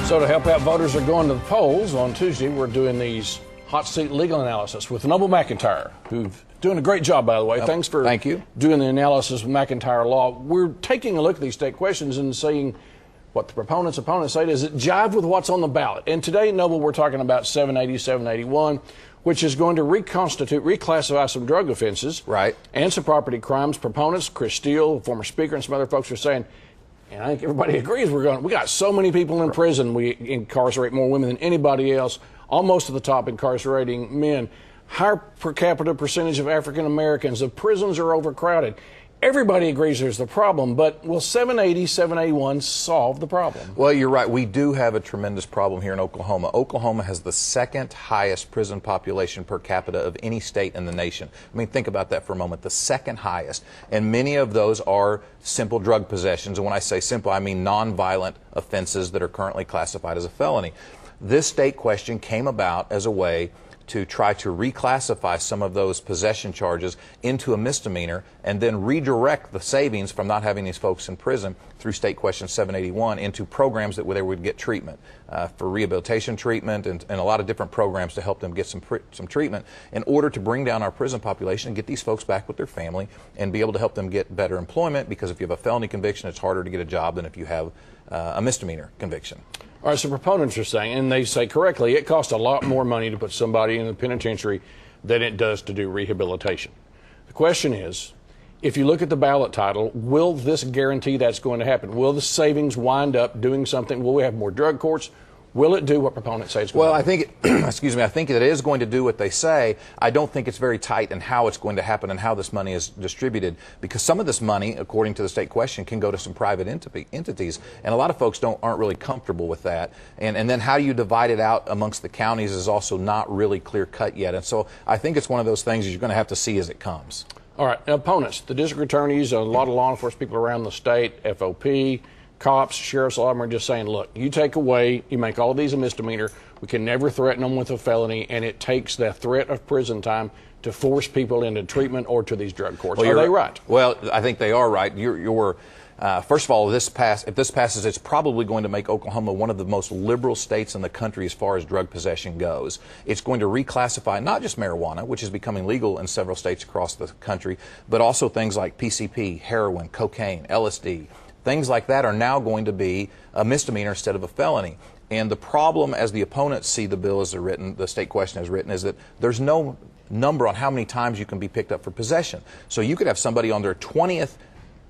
So to help out voters who are going to the polls on Tuesday, we're doing these hot seat legal analysis with Noble McIntyre, who's doing a great job, by the way. Thanks for doing the analysis of McIntyre law. We're taking a look at these state questions and seeing what the proponents' opponents say. Does it jive with what's on the ballot? And today, Noble, we're talking about 780, 781, which is going to reclassify some drug offenses and some property crimes. Proponents, Chris Steele, former speaker, and some other folks are saying, and I think everybody agrees, we got so many people in prison, we incarcerate more women than anybody else, almost at the top incarcerating men. Higher per capita percentage of African Americans. The prisons are overcrowded. Everybody agrees there's the problem, but will 780, 781 solve the problem? Well, you're right. We do have a tremendous problem here in Oklahoma. Oklahoma has the second highest prison population per capita of any state in the nation. I mean, think about that for a moment. The second highest. And many of those are simple drug possessions. And when I say simple, I mean nonviolent offenses that are currently classified as a felony. This state question came about as a way to try to reclassify some of those possession charges into a misdemeanor and then redirect the savings from not having these folks in prison through State Question 781 into programs that they would get treatment for rehabilitation treatment and a lot of different programs to help them get some treatment in order to bring down our prison population and get these folks back with their family and be able to help them get better employment, because if you have a felony conviction, it's harder to get a job than if you have a misdemeanor conviction. All right, so proponents are saying, and they say correctly, it costs a lot more money to put somebody in the penitentiary than it does to do rehabilitation. The question is, if you look at the ballot title, will this guarantee that's going to happen? Will the savings wind up doing something? Will we have more drug courts? Will it do what proponents say it's going to do? Well, I think, I think it is going to do what they say. I don't think it's very tight in how it's going to happen and how this money is distributed, because some of this money, according to the state question, can go to some private entities, and a lot of folks aren't really comfortable with that. And then how you divide it out amongst the counties is also not really clear cut yet. And so I think it's one of those things you're going to have to see as it comes. All right, now, opponents, the district attorneys, a lot of law enforcement people around the state, FOP, cops, sheriff's law are just saying, look, you take away, you make all of these a misdemeanor, we can never threaten them with a felony, and it takes the threat of prison time to force people into treatment or to these drug courts. Are they right? Well, I think they are right. First of all, if this passes, it's probably going to make Oklahoma one of the most liberal states in the country as far as drug possession goes. It's going to reclassify not just marijuana, which is becoming legal in several states across the country, but also things like PCP, heroin, cocaine, LSD. Things like that are now going to be a misdemeanor instead of a felony. And the problem, as the opponents see the bill as written, the state question as written, is that there's no number on how many times you can be picked up for possession. So you could have somebody on their 20th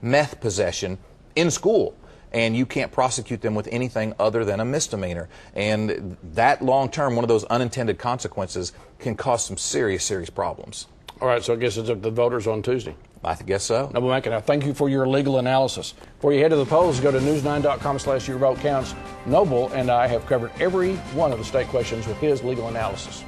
meth possession in school, and you can't prosecute them with anything other than a misdemeanor. And that long term, one of those unintended consequences can cause some serious, serious problems. All right, so I guess it's up to the voters on Tuesday. I guess so. Noble McIntyre, thank you for your legal analysis. Before you head to the polls, go to news9.com/yourvotecounts. Noble and I have covered every one of the state questions with his legal analysis.